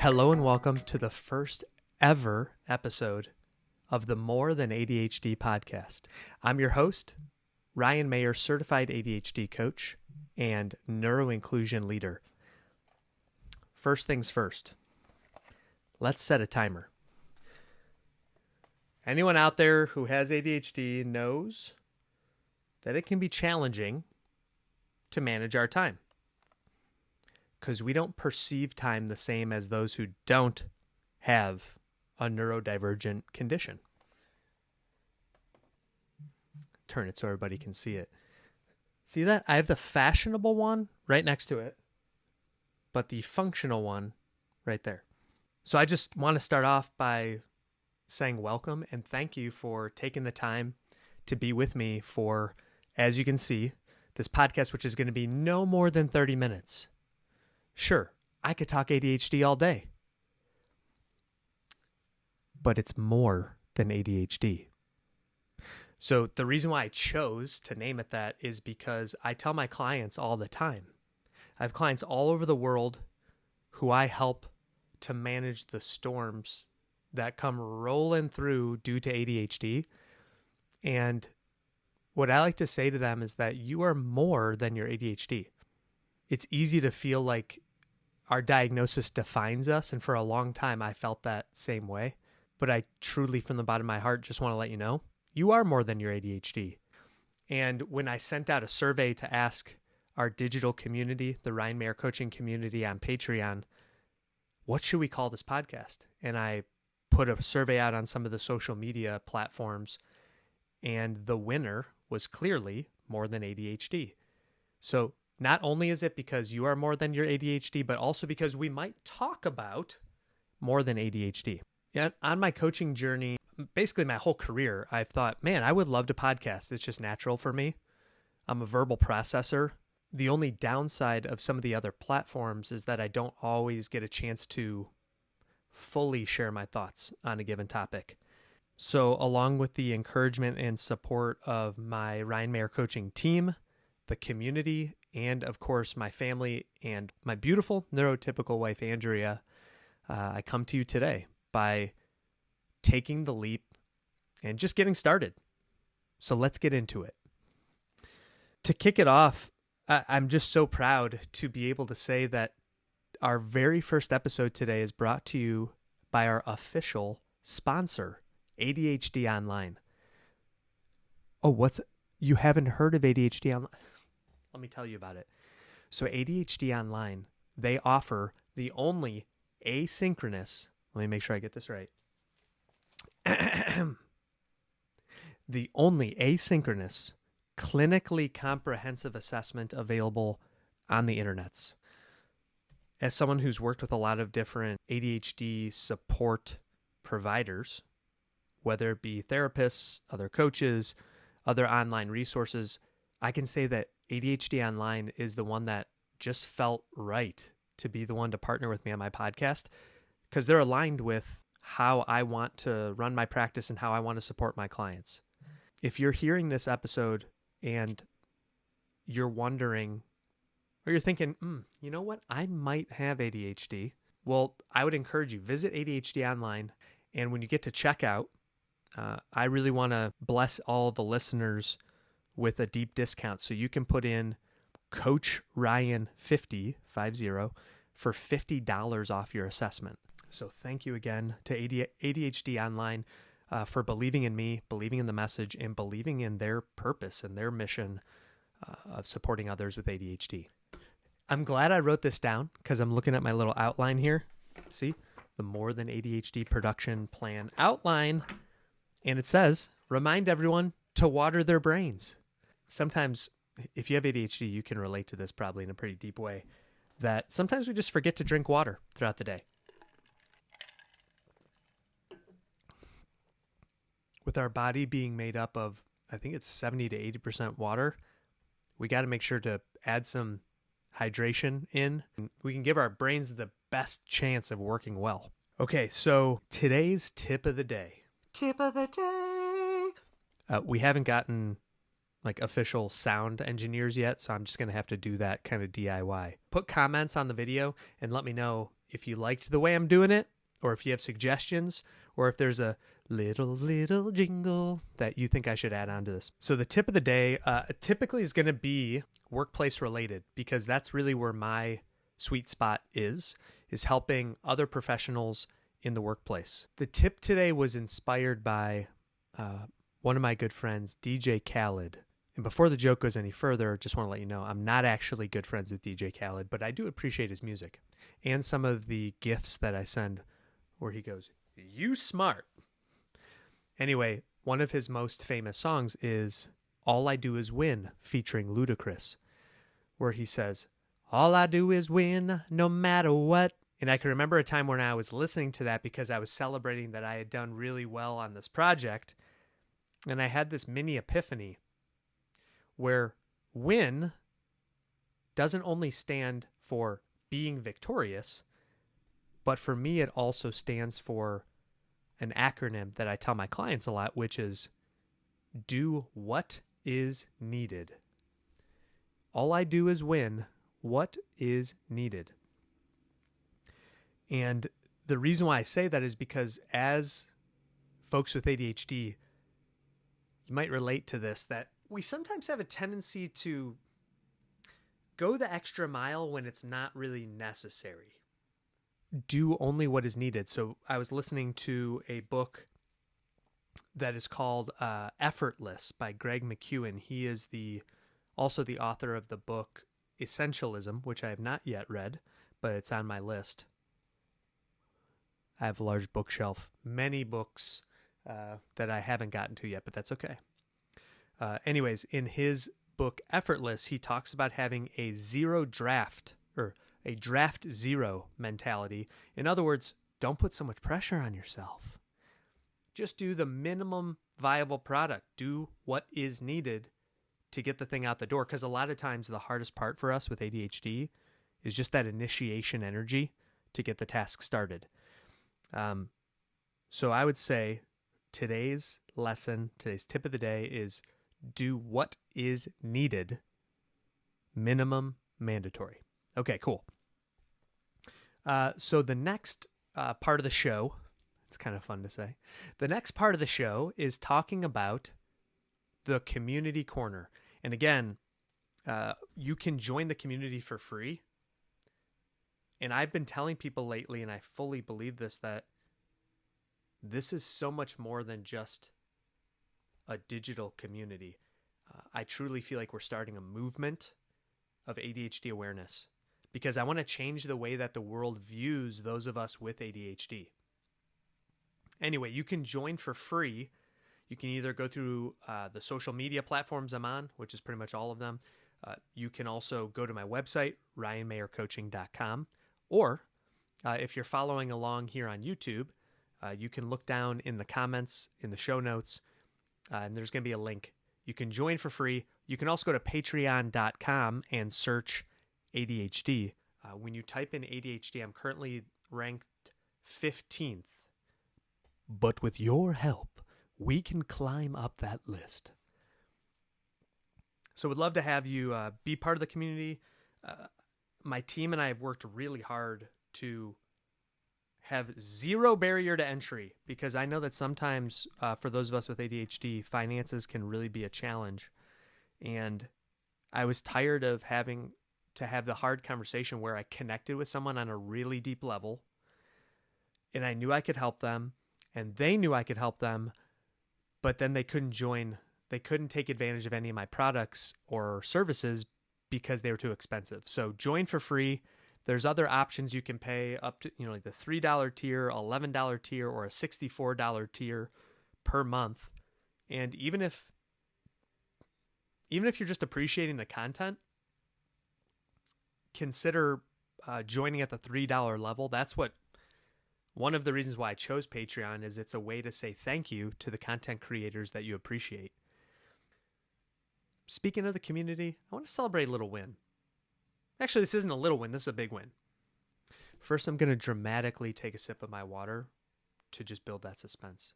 Hello and welcome to the first ever episode of the More Than ADHD podcast. I'm your host, Ryan Mayer, Certified ADHD Coach and neuroinclusion leader. First things first, let's set a timer. Anyone out there who has ADHD knows that it can be challenging to manage our time, because we don't perceive time the same as those who don't have a neurodivergent condition. Turn it so everybody can see it. See that? I have the fashionable one right next to it, but the functional one right there. So I just want to start off by saying welcome and thank you for taking the time to be with me for, as you can see, this podcast, which is going to be no more than 30 minutes. Sure, I could talk ADHD all day, but it's more than ADHD. So the reason why I chose to name it that is because I tell my clients all the time. I have clients all over the world who I help to manage the storms that come rolling through due to ADHD. And what I like to say to them is that you are more than your ADHD. It's easy to feel like our diagnosis defines us, and for a long time I felt that same way. But I truly, from the bottom of my heart, just want to let you know, you are more than your ADHD. And when I sent out a survey to ask our digital community, the Ryan Mayer coaching community on Patreon, what should we call this podcast? And I put a survey out on some of the social media platforms, and the winner was clearly More Than ADHD. So not only is it because you are more than your ADHD, but also because we might talk about more than ADHD. Yeah, on my coaching journey, basically my whole career, I've thought, man, I would love to podcast. It's just natural for me. I'm a verbal processor. The only downside of some of the other platforms is that I don't always get a chance to fully share my thoughts on a given topic. So along with the encouragement and support of my Ryan Mayer coaching team, the community, and of course my family and my beautiful neurotypical wife, Andrea, I come to you today by taking the leap and just getting started. So let's get into it. To kick it off, I'm just so proud to be able to say that our very first episode today is brought to you by our official sponsor, ADHD Online. Oh, you haven't heard of ADHD Online? Let me tell you about it. So ADHD Online, they offer the only asynchronous, let me make sure I get this right. The only asynchronous, clinically comprehensive assessment available on the internets. As someone who's worked with a lot of different ADHD support providers, whether it be therapists, other coaches, other online resources, I can say that ADHD Online is the one that just felt right to be the one to partner with me on my podcast, because they're aligned with how I want to run my practice and how I want to support my clients. If you're hearing this episode and you're wondering, or you're thinking, you know what, I might have ADHD. Well, I would encourage you, visit ADHD Online. And when you get to checkout, I really want to bless all the listeners with a deep discount. So you can put in Coach Ryan 50 for $50 off your assessment. So thank you again to ADHD Online for believing in me, believing in the message, and believing in their purpose and their mission of supporting others with ADHD. I'm glad I wrote this down because I'm looking at my little outline here. See, the More Than ADHD production plan outline. And it says, remind everyone to water their brains. Sometimes, if you have ADHD, you can relate to this probably in a pretty deep way, that sometimes we just forget to drink water throughout the day. With our body being made up of, I think it's 70 to 80% water, we got to make sure to add some hydration in. We can give our brains the best chance of working well. Okay, so today's tip of the day. Tip of the day. We haven't gotten like official sound engineers yet, so I'm just going to have to do that kind of DIY. Put comments on the video and let me know if you liked the way I'm doing it, or if you have suggestions, or if there's a little jingle that you think I should add on to this. So the tip of the day typically is going to be workplace related, because that's really where my sweet spot is helping other professionals in the workplace. The tip today was inspired by one of my good friends, DJ Khaled. And before the joke goes any further, just want to let you know I'm not actually good friends with DJ Khaled, but I do appreciate his music and some of the gifts that I send where he goes, "You smart." Anyway, one of his most famous songs is All I Do Is Win, featuring Ludacris, where he says, "All I do is win, no matter what." And I can remember a time when I was listening to that because I was celebrating that I had done really well on this project. And I had this mini epiphany where win doesn't only stand for being victorious, but for me, it also stands for an acronym that I tell my clients a lot, which is do what is needed. All I do is win what is needed. And the reason why I say that is because as folks with ADHD, you might relate to this, that we sometimes have a tendency to go the extra mile when it's not really necessary. Do only what is needed. So I was listening to a book that is called Effortless by Greg McKeown. He is also the author of the book Essentialism, which I have not yet read, but it's on my list. I have a large bookshelf, many books that I haven't gotten to yet, but that's okay. Anyways, in his book Effortless, he talks about having a zero draft, or a draft zero mentality. In other words, don't put so much pressure on yourself. Just do the minimum viable product. Do what is needed to get the thing out the door. Because a lot of times the hardest part for us with ADHD is just that initiation energy to get the task started. So I would say today's tip of the day is do what is needed, minimum mandatory. Okay, cool. So the next part of the show, it's kind of fun to say, the next part of the show is talking about the community corner. And again, you can join the community for free. And I've been telling people lately, and I fully believe this, that this is so much more than just a digital community. I truly feel like we're starting a movement of ADHD awareness, because I want to change the way that the world views those of us with ADHD. Anyway, you can join for free. You can either go through the social media platforms I'm on, which is pretty much all of them. You can also go to my website, ryanmayercoaching.com. Or if you're following along here on YouTube, you can look down in the comments, in the show notes, and there's going to be a link. You can join for free. You can also go to patreon.com and search ADHD. When you type in ADHD, I'm currently ranked 15th. But with your help, we can climb up that list. So we'd love to have you be part of the community. My team and I have worked really hard to have zero barrier to entry, because I know that sometimes for those of us with ADHD, finances can really be a challenge. And I was tired of having to have the hard conversation where I connected with someone on a really deep level, and I knew I could help them, and they knew I could help them, but then they couldn't join. They couldn't take advantage of any of my products or services because they were too expensive. So join for free. There's other options you can pay up to, like the $3 tier, $11 tier, or a $64 tier per month. And even if you're just appreciating the content, consider joining at the $3 level. That's one of the reasons why I chose Patreon is it's a way to say thank you to the content creators that you appreciate. Speaking of the community, I want to celebrate a little win. Actually, this isn't a little win. This is a big win. First, I'm going to dramatically take a sip of my water to just build that suspense.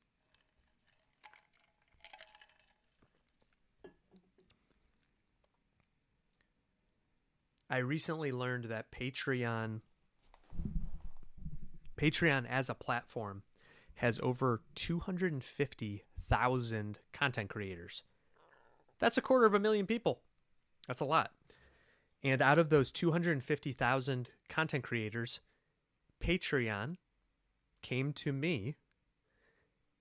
I recently learned that Patreon Patreon as a platform has over 250,000 content creators. That's 250,000 people. That's a lot. And out of those 250,000 content creators, Patreon came to me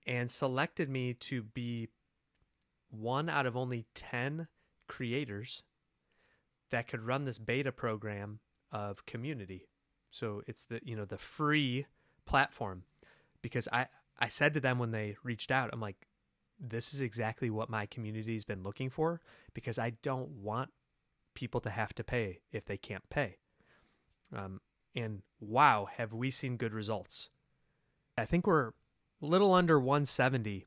and selected me to be one out of only 10 creators that could run this beta program of community. So it's the free platform, because I said to them when they reached out, I'm like, this is exactly what my community has been looking for, because I don't want people to have to pay if they can't pay. And wow, have we seen good results. I think we're a little under 170.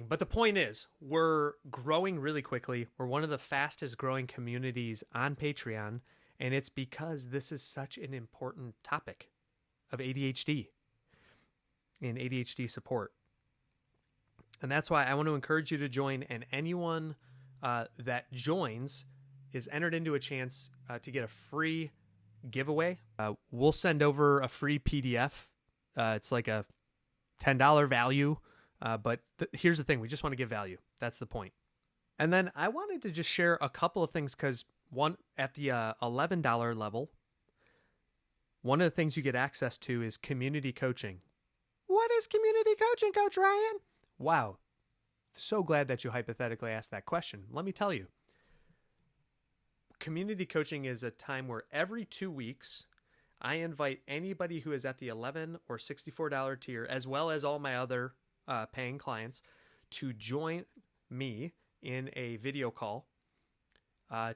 But the point is, we're growing really quickly. We're one of the fastest growing communities on Patreon, and it's because this is such an important topic of ADHD and ADHD support. And that's why I want to encourage you to join, and anyone that joins is entered into a chance to get a free giveaway. We'll send over a free PDF. It's like a $10 value, but here's the thing. We just want to give value. That's the point. And then I wanted to just share a couple of things, because one, at the $11 level, one of the things you get access to is community coaching. What is community coaching, Coach Ryan? Wow. So glad that you hypothetically asked that question. Let me tell you. Community coaching is a time where every 2 weeks, I invite anybody who is at the $11 or $64 tier, as well as all my other paying clients, to join me in a video call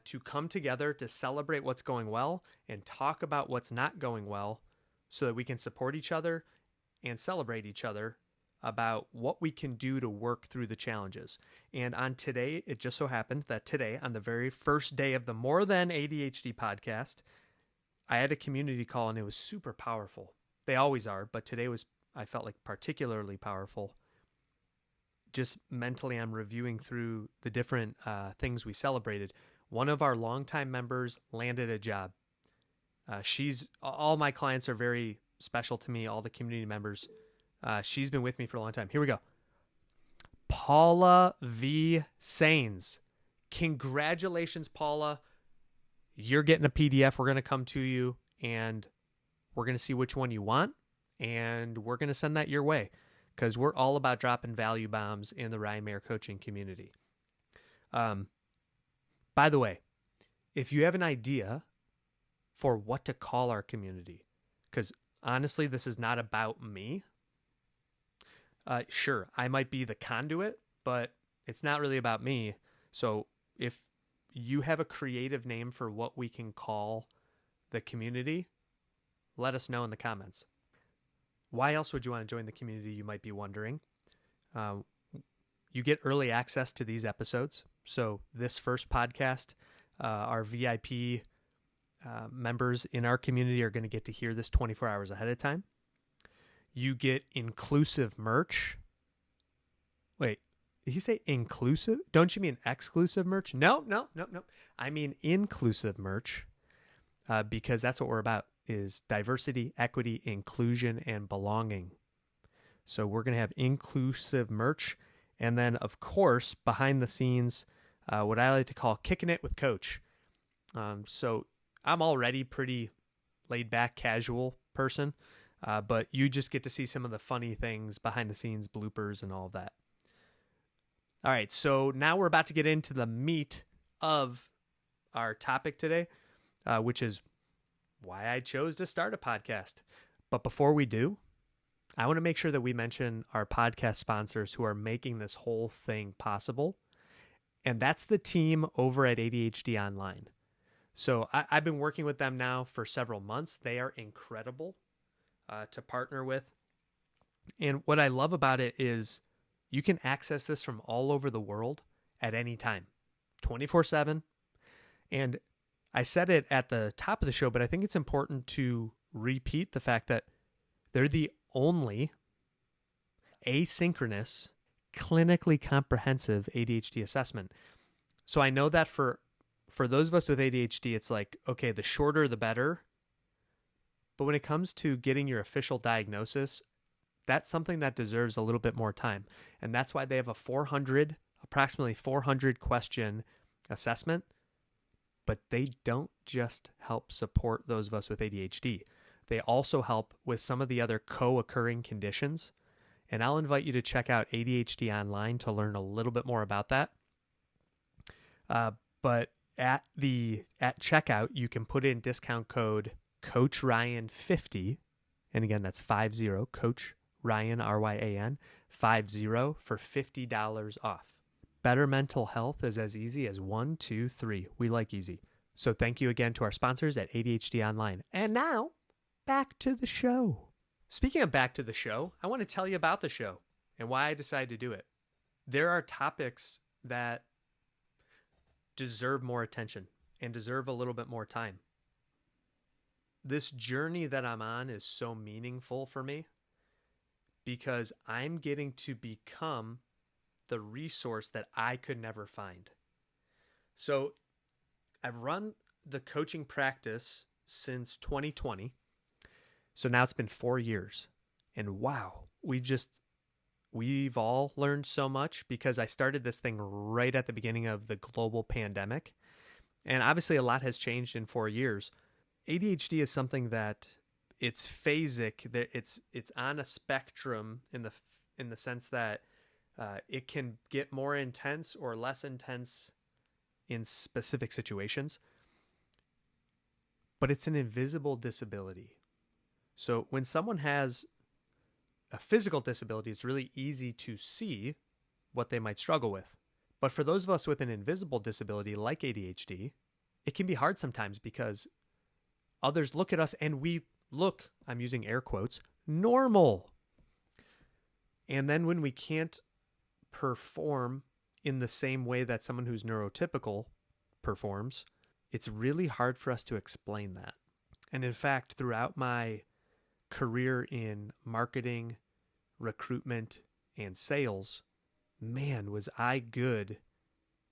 to come together to celebrate what's going well and talk about what's not going well, so that we can support each other and celebrate each other about what we can do to work through the challenges. And on today, it just so happened that today, on the very first day of the More Than ADHD podcast, I had a community call, and it was super powerful. They always are, but today I felt like particularly powerful. Just mentally, I'm reviewing through the different things we celebrated. One of our longtime members landed a job. All my clients are very special to me, all the community members. She's been with me for a long time. Here we go. Paula V. Sains. Congratulations, Paula. You're getting a PDF. We're going to come to you, and we're going to see which one you want, and we're going to send that your way, because we're all about dropping value bombs in the Ryan Mayer coaching community. By the way, if you have an idea for what to call our community, because honestly, this is not about me. Sure, I might be the conduit, but it's not really about me. So if you have a creative name for what we can call the community, let us know in the comments. Why else would you want to join the community, you might be wondering? You get early access to these episodes. So this first podcast, our VIP members in our community are going to get to hear this 24 hours ahead of time. You get inclusive merch. Wait, did he say inclusive? Don't you mean exclusive merch? No. I mean inclusive merch, because that's what we're about, is diversity, equity, inclusion, and belonging. So we're going to have inclusive merch. And then, of course, behind the scenes, what I like to call kicking it with Coach. So I'm already pretty laid back, casual person. But you just get to see some of the funny things behind the scenes, bloopers, and all of that. All right, so now we're about to get into the meat of our topic today, which is why I chose to start a podcast. But before we do, I want to make sure that we mention our podcast sponsors who are making this whole thing possible. And that's the team over at ADHD Online. So I've been working with them now for several months. They are incredible to partner with. And what I love about it is you can access this from all over the world at any time, 24/7. And I said it at the top of the show, but I think it's important to repeat the fact that they're the only asynchronous, clinically comprehensive ADHD assessment. So I know that for those of us with ADHD, it's like, okay, the shorter the better. But when it comes to getting your official diagnosis, that's something that deserves a little bit more time. And that's why they have approximately 400 question assessment. But they don't just help support those of us with ADHD. They also help with some of the other co-occurring conditions. And I'll invite you to check out ADHD Online to learn a little bit more about that. But at checkout, you can put in discount code CoachRyan50. And again, that's 50, Coach Ryan, RYAN, 50 for $50 off. Better mental health is as easy as 1, 2, 3. We like easy. So thank you again to our sponsors at ADHD Online. And now, back to the show. Speaking of back to the show, I want to tell you about the show and why I decided to do it. There are topics that deserve more attention and deserve a little bit more time. This journey that I'm on is so meaningful for me because I'm getting to become the resource that I could never find. So I've run the coaching practice since 2020. So now it's been 4 years. And wow, we've all learned so much because I started this thing right at the beginning of the global pandemic. And obviously a lot has changed in 4 years. ADHD is something that it's phasic, that it's on a spectrum in the sense that it can get more intense or less intense in specific situations, but it's an invisible disability. So when someone has a physical disability, it's really easy to see what they might struggle with. But for those of us with an invisible disability like ADHD, it can be hard sometimes because others look at us and we look, I'm using air quotes, normal. And then when we can't perform in the same way that someone who's neurotypical performs, it's really hard for us to explain that. And in fact, throughout my career in marketing, recruitment, and sales, man, was I good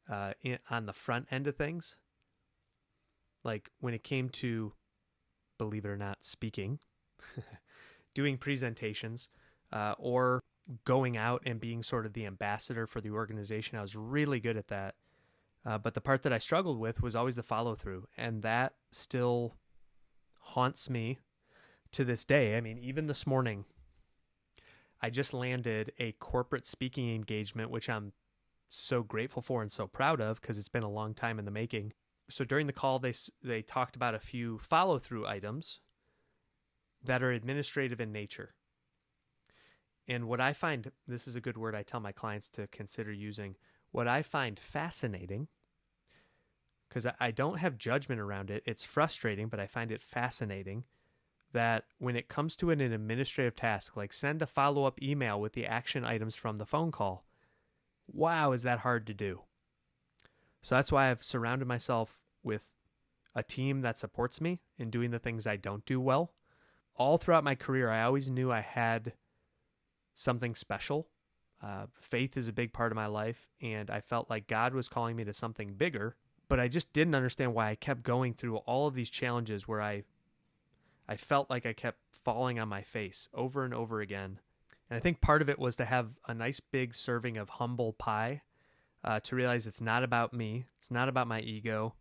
on the front end of things. Like when it came to, believe it or not, speaking, doing presentations, or going out and being sort of the ambassador for the organization. I was really good at that. But the part that I struggled with was always the follow through. And that still haunts me to this day. I mean, even this morning, I just landed a corporate speaking engagement, which I'm so grateful for and so proud of because it's been a long time in the making. So during the call, they talked about a few follow through items that are administrative in nature. And what I find, this is a good word I tell my clients to consider using, what I find fascinating, because I don't have judgment around it, it's frustrating, but I find it fascinating that when it comes to an administrative task, like send a follow-up email with the action items from the phone call, wow, is that hard to do. So that's why I've surrounded myself with a team that supports me in doing the things I don't do well. All throughout my career, I always knew I had something special. Faith is a big part of my life, and I felt like God was calling me to something bigger, but I just didn't understand why I kept going through all of these challenges where I felt like I kept falling on my face over and over again. And I think part of it was to have a nice big serving of humble pie, to realize it's not about me, it's not about my ego,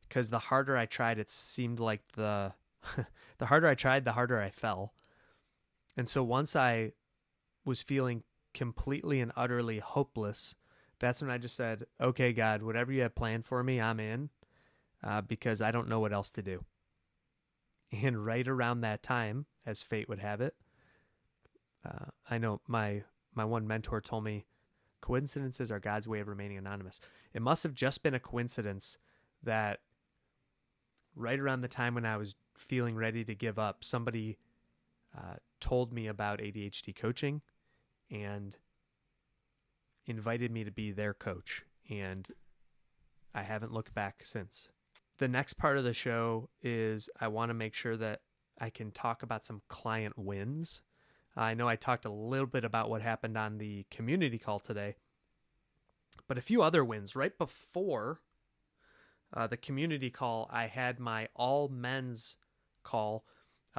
because the harder I tried, it seemed like the harder I tried, the harder I fell. And so once I was feeling completely and utterly hopeless, that's when I just said, okay, God, whatever you have planned for me, I'm in, because I don't know what else to do. And right around that time, as fate would have it, I know my one mentor told me, coincidences are God's way of remaining anonymous. It must have just been a coincidence that right around the time when I was feeling ready to give up, somebody told me about ADHD coaching and invited me to be their coach. And I haven't looked back since. The next part of the show is I want to make sure that I can talk about some client wins. I know I talked a little bit about what happened on the community call today, but a few other wins. Right before the community call, I had my all men's call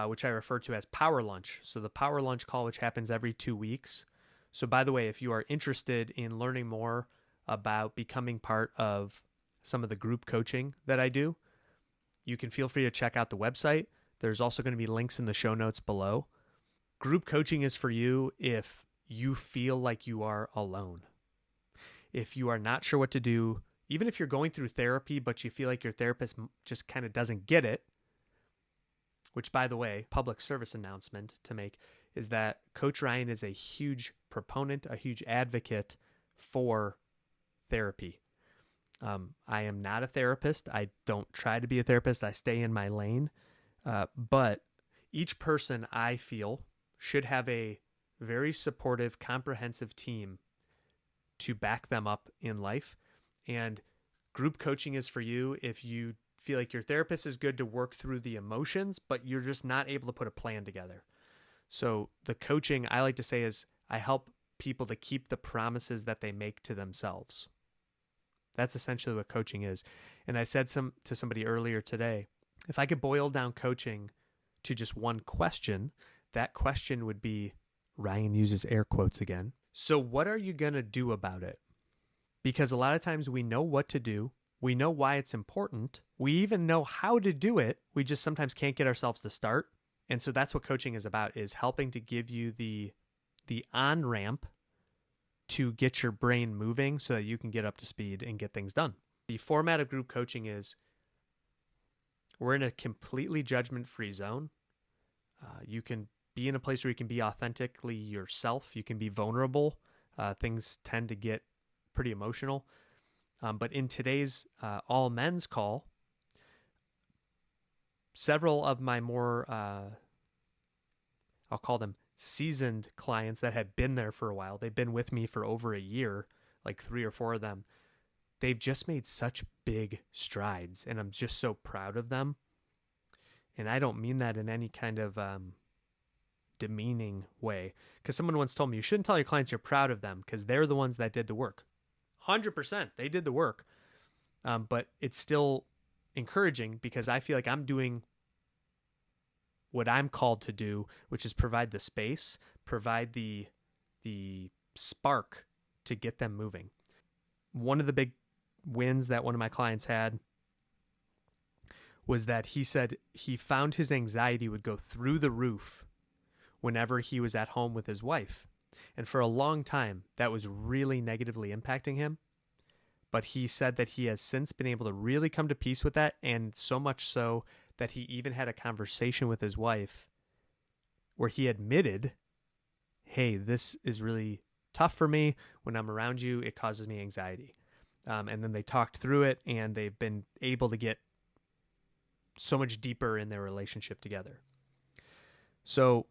which I refer to as Power Lunch. So the Power Lunch call, which happens every 2 weeks. So by the way, if you are interested in learning more about becoming part of some of the group coaching that I do, you can feel free to check out the website. There's also going to be links in the show notes below. Group coaching is for you if you feel like you are alone. If you are not sure what to do, even if you're going through therapy, but you feel like your therapist just kind of doesn't get it, which, by the way, public service announcement to make is that Coach Ryan is a huge proponent, a huge advocate for therapy. I am not a therapist. I don't try to be a therapist. I stay in my lane. But each person, I feel, should have a very supportive, comprehensive team to back them up in life. And group coaching is for you if you feel like your therapist is good to work through the emotions, but you're just not able to put a plan together. So the coaching, I like to say, is I help people to keep the promises that they make to themselves. That's essentially what coaching is. And I said to somebody earlier today, if I could boil down coaching to just one question, that question would be, Ryan uses air quotes again, so what are you going to do about it? Because a lot of times we know what to do. We know why it's important. We even know how to do it. We just sometimes can't get ourselves to start. And so that's what coaching is about, is helping to give you the on-ramp to get your brain moving so that you can get up to speed and get things done. The format of group coaching is we're in a completely judgment-free zone. You can be in a place where you can be authentically yourself. You can be vulnerable. Things tend to get pretty emotional. But in today's all men's call, several of my more, I'll call them seasoned clients that have been there for a while, they've been with me for over a year, like 3 or 4 of them, they've just made such big strides, and I'm just so proud of them. And I don't mean that in any kind of demeaning way, because someone once told me, you shouldn't tell your clients you're proud of them because they're the ones that did the work. 100%, they did the work. But it's still encouraging because I feel like I'm doing what I'm called to do, which is provide the space, provide the spark to get them moving. One of the big wins that one of my clients had was that he said he found his anxiety would go through the roof whenever he was at home with his wife. And for a long time, that was really negatively impacting him. But he said that he has since been able to really come to peace with that, and so much so that he even had a conversation with his wife where he admitted, hey, this is really tough for me. When I'm around you, it causes me anxiety. And then they talked through it, and they've been able to get so much deeper in their relationship together. So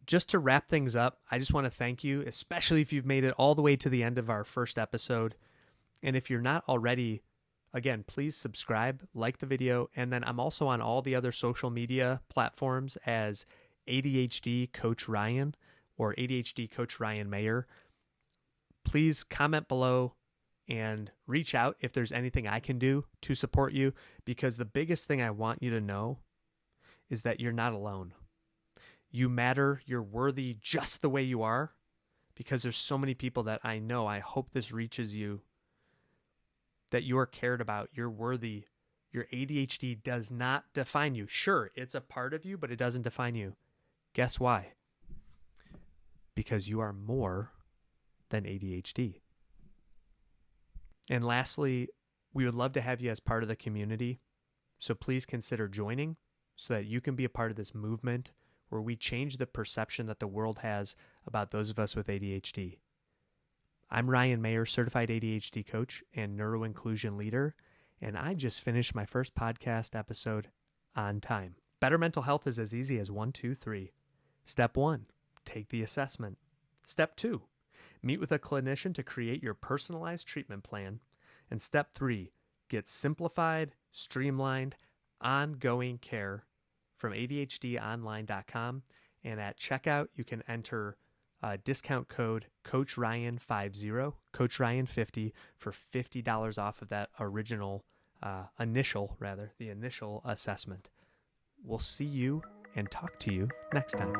just to wrap things up, I just want to thank you, especially if you've made it all the way to the end of our first episode. And if you're not already, again, please subscribe, like the video, and then I'm also on all the other social media platforms as ADHD Coach Ryan or ADHD Coach Ryan Mayer. Please comment below and reach out if there's anything I can do to support you, because the biggest thing I want you to know is that you're not alone. You matter, you're worthy just the way you are, because there's so many people that I know, I hope this reaches you, that you're cared about, you're worthy. Your ADHD does not define you. Sure, it's a part of you, but it doesn't define you. Guess why? Because you are more than ADHD. And lastly, we would love to have you as part of the community. So please consider joining so that you can be a part of this movement where we change the perception that the world has about those of us with ADHD. I'm Ryan Mayer, Certified ADHD Coach and Neuroinclusion Leader, and I just finished my first podcast episode on time. Better mental health is as easy as 1, 2, 3. Step 1, take the assessment. Step 2, meet with a clinician to create your personalized treatment plan. And step 3, get simplified, streamlined, ongoing care from ADHDonline.com. And at checkout, you can enter discount code CoachRyan50, CoachRyan50 for $50 off of that initial assessment. We'll see you and talk to you next time.